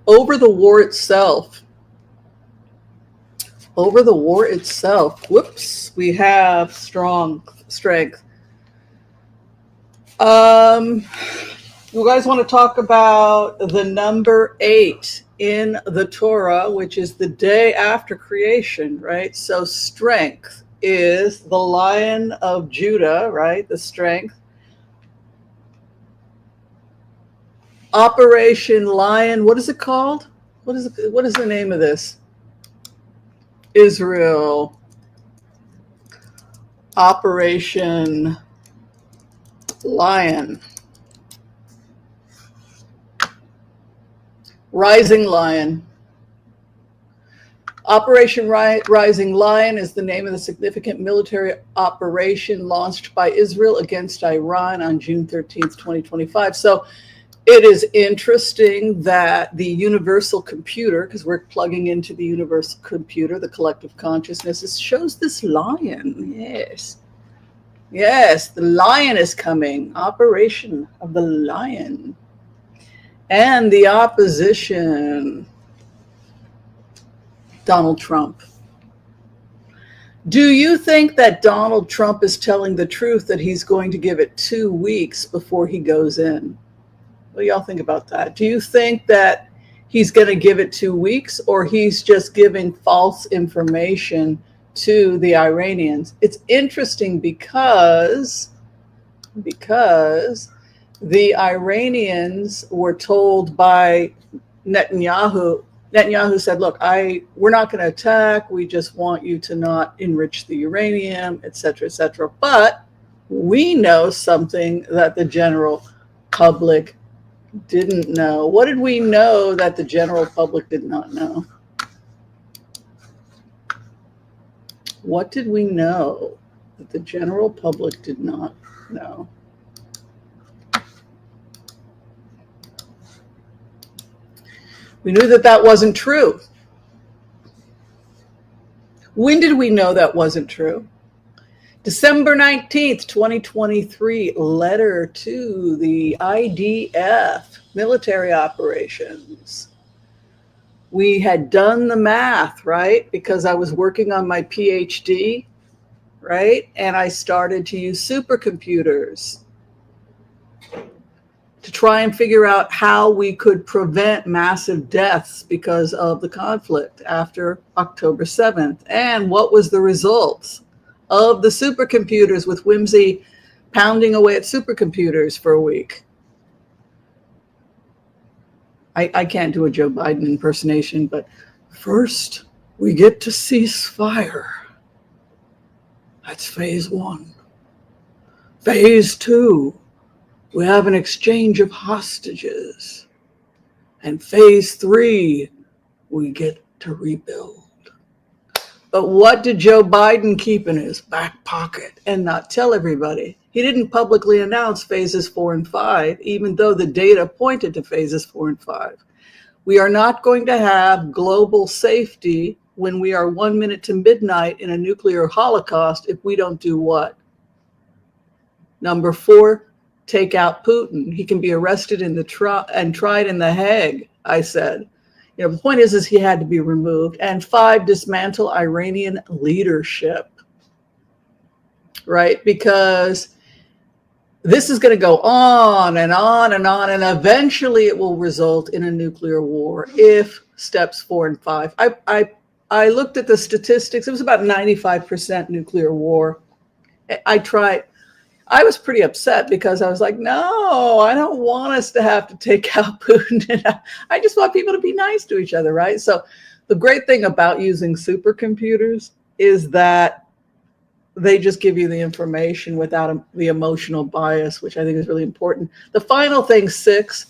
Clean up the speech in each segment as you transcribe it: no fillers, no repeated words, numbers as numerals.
Over the war itself. Over the war itself. Whoops. We have strength. You guys want to talk about the number 8 in the Torah, which is the day after creation, right? So strength is the Lion of Judah, right? The strength. Operation Lion, what is it called? What is the name of this? Israel. Operation Lion. Rising Lion. Operation Rising Lion is the name of the significant military operation launched by Israel against Iran on June 13th, 2025. So it is interesting that the universal computer, because we're plugging into the universal computer, the collective consciousness, shows this lion. Yes. Yes, the lion is coming. Operation of the lion. And the opposition, Donald Trump. Do you think that Donald Trump is telling the truth, that he's going to give it 2 weeks before he goes in? What do y'all think about that? Do you think that he's going to give it 2 weeks, or he's just giving false information to the Iranians? It's interesting because the Iranians were told by Netanyahu. Netanyahu said, look, we're not going to attack. We just want you to not enrich the uranium, et cetera, et cetera. But we know something that the general public didn't know. What did we know that the general public did not know? What did we know that the general public did not know? We knew that that wasn't true. When did we know that wasn't true? December 19th, 2023, letter to the IDF, military operations. We had done the math, right? Because I was working on my PhD, right? And I started to use supercomputers to try and figure out how we could prevent massive deaths because of the conflict after October 7th. And what was the results of the supercomputers, with Whimsy pounding away at supercomputers for a week? I can't do a Joe Biden impersonation, but first we get to cease fire. That's phase 1. Phase 2, we have an exchange of hostages. And phase 3, we get to rebuild. But what did Joe Biden keep in his back pocket and not tell everybody? He didn't publicly announce phases 4 and 5, even though the data pointed to phases 4 and 5. We are not going to have global safety when we are 1 minute to midnight in a nuclear holocaust if we don't do what? Number 4, take out Putin. He can be arrested in the and tried in The Hague, I said. You know, the point is he had to be removed. And 5, dismantle Iranian leadership, right? Because this is going to go on and on and on, and eventually it will result in a nuclear war if steps 4 and 5. I looked at the statistics. It was about 95% nuclear war. I was pretty upset because I was like, no, I don't want us to have to take out Putin. I just want people to be nice to each other, right? So the great thing about using supercomputers is that they just give you the information without the emotional bias, which I think is really important. The final thing, 6,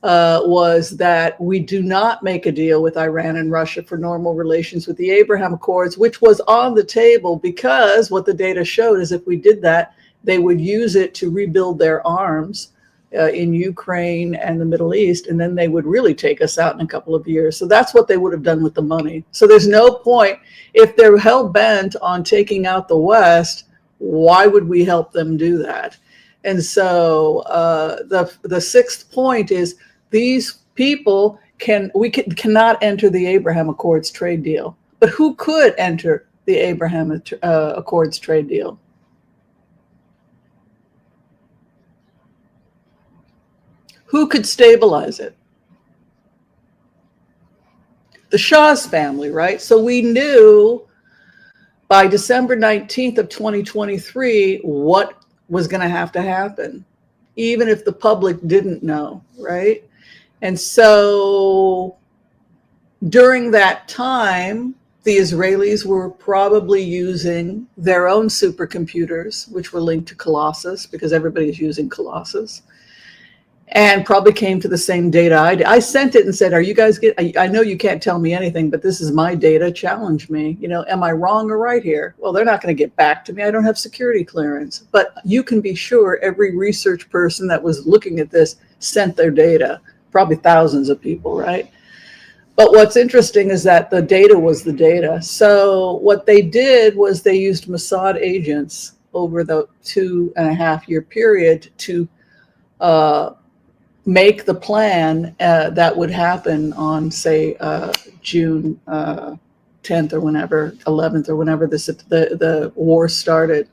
was that we do not make a deal with Iran and Russia for normal relations with the Abraham Accords, which was on the table because what the data showed is if we did that, they would use it to rebuild their arms in Ukraine and the Middle East, and then they would really take us out in a couple of years. So that's what they would have done with the money. So there's no point. If they're hell-bent on taking out the West, why would we help them do that? And so the 6th point is these people cannot enter the Abraham Accords trade deal. But who could enter the Abraham Accords trade deal? Who could stabilize it? The Shah's family, right? So we knew by December 19th of 2023 what was going to happen, even if the public didn't know, right? And so during that time, the Israelis were probably using their own supercomputers, which were linked to Colossus, because everybody is using Colossus, and probably came to the same data I did. I sent it and said, are you guys I know you can't tell me anything, but this is my data, challenge me. You know, am I wrong or right here? Well, they're not going to get back to me. I don't have security clearance, but you can be sure every research person that was looking at this sent their data, probably thousands of people, right? But what's interesting is that the data was the data. So what they did was they used Mossad agents over the 2.5-year period to make the plan that would happen on, say, June 10th or whenever, 11th or whenever the war started,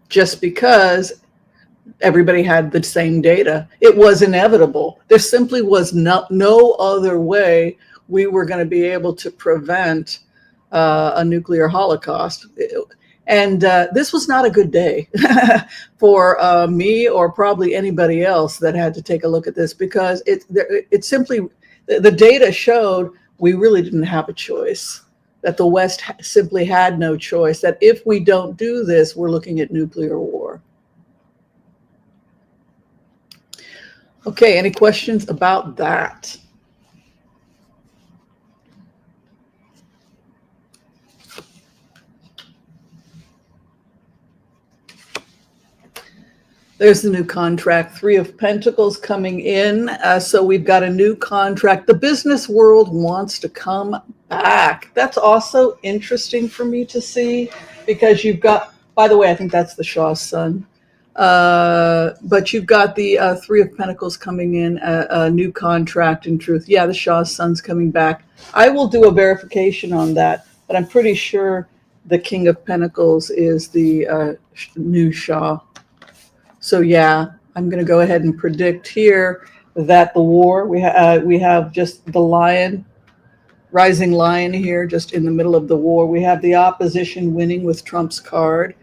just because everybody had the same data. It was inevitable. There simply was no other way we were going to be able to prevent a nuclear holocaust. And this was not a good day for me or probably anybody else that had to take a look at this, because it simply, the data showed we really didn't have a choice, that the West simply had no choice, that if we don't do this, we're looking at nuclear war. Okay, any questions about that? There's the new contract, 3 of Pentacles coming in. So we've got a new contract. The business world wants to come back. That's also interesting for me to see, because you've got, by the way, I think that's the Shah's son. But you've got the 3 of Pentacles coming in, a new contract in truth. Yeah, the Shah's son's coming back. I will do a verification on that, but I'm pretty sure the King of Pentacles is the new Shah. So yeah, I'm going to go ahead and predict here that the war, we have just the lion, rising lion here, just in the middle of the war. We have the opposition winning with Trump's card.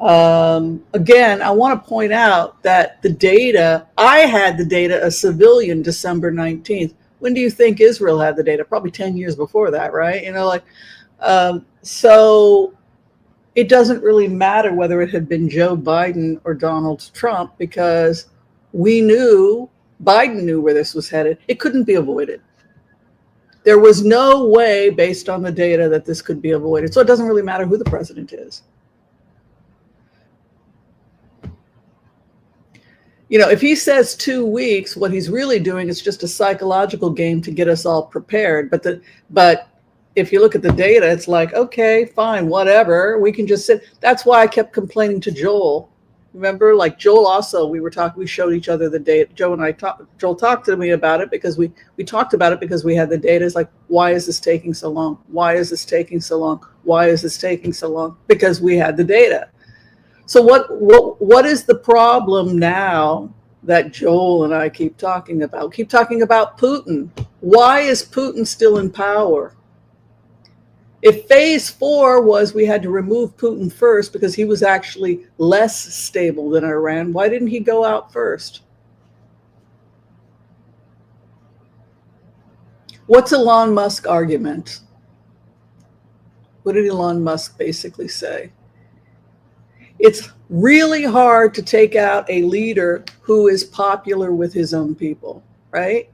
Again, I want to point out that the data, I had the data a civilian December 19th. When do you think Israel had the data? Probably 10 years before that, right? You know, like, so it doesn't really matter whether it had been Joe Biden or Donald Trump, because we knew, Biden knew where this was headed. It couldn't be avoided. There was no way, based on the data, that this could be avoided. So it doesn't really matter who the president is. You know, if he says 2 weeks, what he's really doing is just a psychological game to get us all prepared. But if you look at the data, it's like, okay, fine, whatever. We can just sit. That's why I kept complaining to Joel. Remember, like Joel also, we showed each other the data. Joel talked to me about it because we talked about it because we had the data. It's like, why is this taking so long? Why is this taking so long? Why is this taking so long? Because we had the data. So what is the problem now that Joel and I keep talking about? Keep talking about Putin. Why is Putin still in power? If phase 4 was we had to remove Putin first because he was actually less stable than Iran, why didn't he go out first? What's Elon Musk's argument? What did Elon Musk basically say? It's really hard to take out a leader who is popular with his own people, right?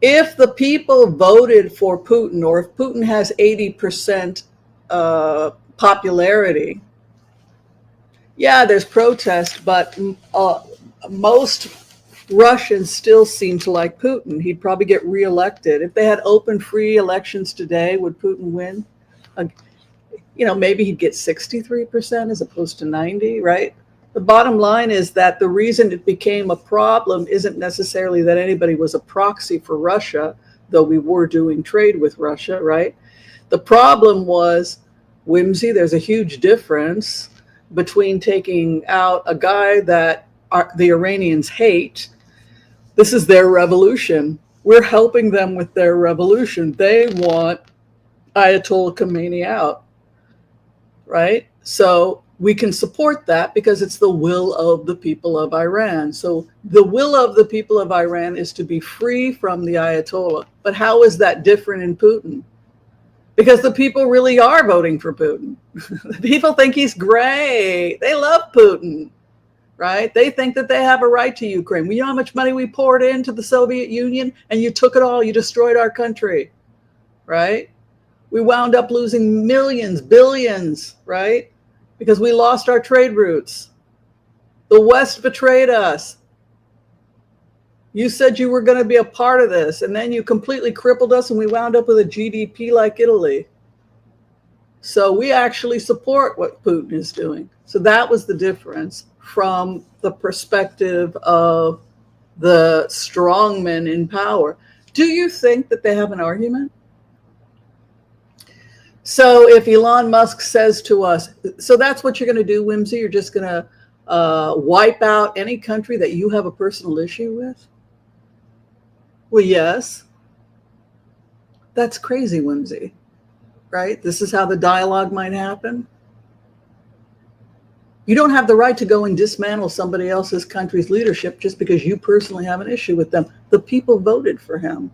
If the people voted for Putin, or if Putin has 80% popularity, yeah, there's protest, but most Russians still seem to like Putin. He'd probably get reelected. If they had open, free elections today, would Putin win? You know, maybe he'd get 63% as opposed to 90, right? The bottom line is that the reason it became a problem isn't necessarily that anybody was a proxy for Russia, though we were doing trade with Russia, right? The problem was Whimsy. There's a huge difference between taking out a guy that the Iranians hate. This is their revolution. We're helping them with their revolution. They want Ayatollah Khamenei out, right? So we can support that because it's the will of the people of Iran. So the will of the people of Iran is to be free from the Ayatollah. But how is that different in Putin? Because the people really are voting for Putin. The people think he's great. They love Putin, right? They think that they have a right to Ukraine. Well, you know how much money we poured into the Soviet Union and you took it all. You destroyed our country, right? We wound up losing millions, billions, right? Because we lost our trade routes. The West betrayed us. You said you were going to be a part of this, and then you completely crippled us, and we wound up with a GDP like Italy. So we actually support what Putin is doing. So that was the difference from the perspective of the strongmen in power. Do you think that they have an argument? So if Elon Musk says to us, so that's what you're going to do, Whimsy? You're just going to wipe out any country that you have a personal issue with? Well, yes. That's crazy, Whimsy, right? This is how the dialogue might happen. You don't have the right to go and dismantle somebody else's country's leadership just because you personally have an issue with them. The people voted for him.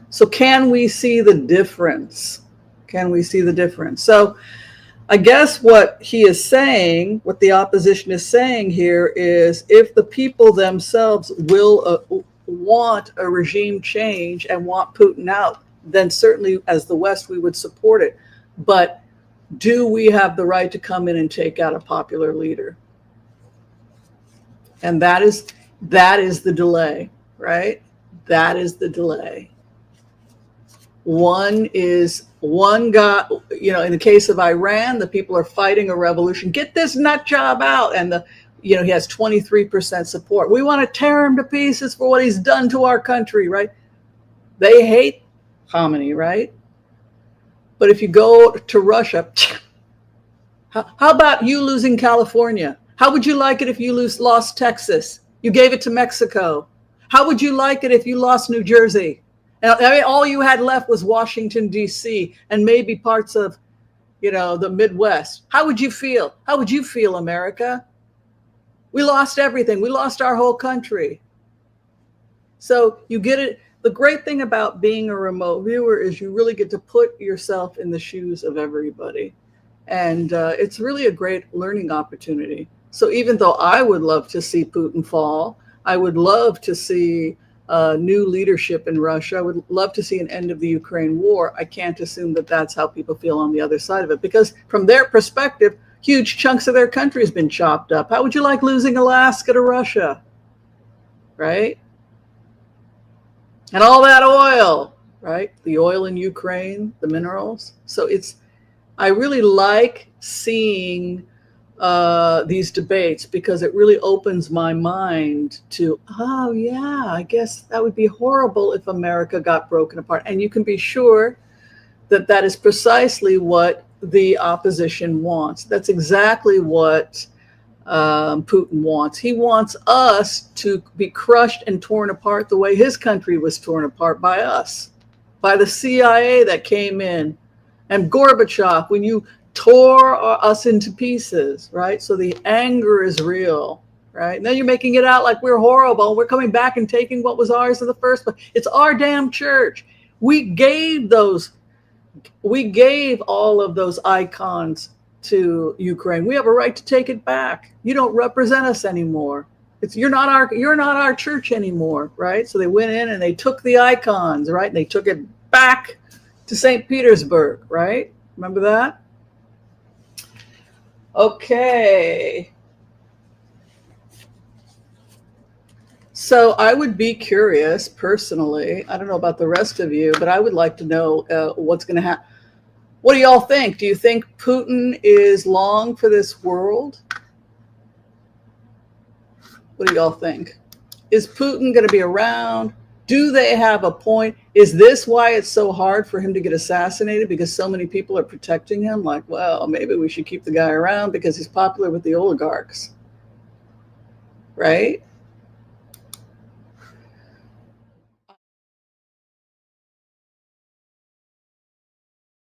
So can we see the difference? Can we see the difference? So I guess what he is saying, what the opposition is saying here is if the people themselves will want a regime change and want Putin out, then certainly as the West, we would support it. But do we have the right to come in and take out a popular leader? And that is the delay, right? That is the delay. One guy, in the case of Iran, the people are fighting a revolution. Get this nut job out. And he has 23% support. We want to tear him to pieces for what he's done to our country, right? They hate Khamenei, right? But if you go to Russia, how about you losing California? How would you like it if you lost Texas? You gave it to Mexico. How would you like it if you lost New Jersey? All you had left was Washington, D.C., and maybe parts of, the Midwest. How would you feel? How would you feel, America? We lost everything. We lost our whole country. So you get it. The great thing about being a remote viewer is you really get to put yourself in the shoes of everybody. And it's really a great learning opportunity. So even though I would love to see Putin fall, I would love to see new leadership in Russia. I would love to see an end of the Ukraine war. I can't assume that that's how people feel on the other side of it, because from their perspective, huge chunks of their country has been chopped up. How would you like losing Alaska to Russia? Right? And all that oil, right? The oil in Ukraine, the minerals. So I really like seeing these debates because it really opens my mind to, oh yeah, I guess that would be horrible if America got broken apart. And you can be sure that that is precisely what the opposition wants. That's exactly what Putin wants. He wants us to be crushed and torn apart the way his country was torn apart by us, by the CIA that came in, and Gorbachev, when you tore us into pieces, right? So the anger is real, right? Now you're making it out like we're horrible. We're coming back and taking what was ours in the first place. It's our damn church. We gave all of those icons to Ukraine. We have a right to take it back. You don't represent us anymore. You're not our church anymore, right? So they went in and they took the icons, right? And they took it back to St. Petersburg, right? Remember that? Okay. So I would be curious personally. I don't know about the rest of you, but I would like to know what's going to happen. What do y'all think? Do you think Putin is long for this world? What do y'all think? Is Putin going to be around? Do they have a point? Is this why it's so hard for him to get assassinated? Because so many people are protecting him? Like, well, maybe we should keep the guy around because he's popular with the oligarchs. Right?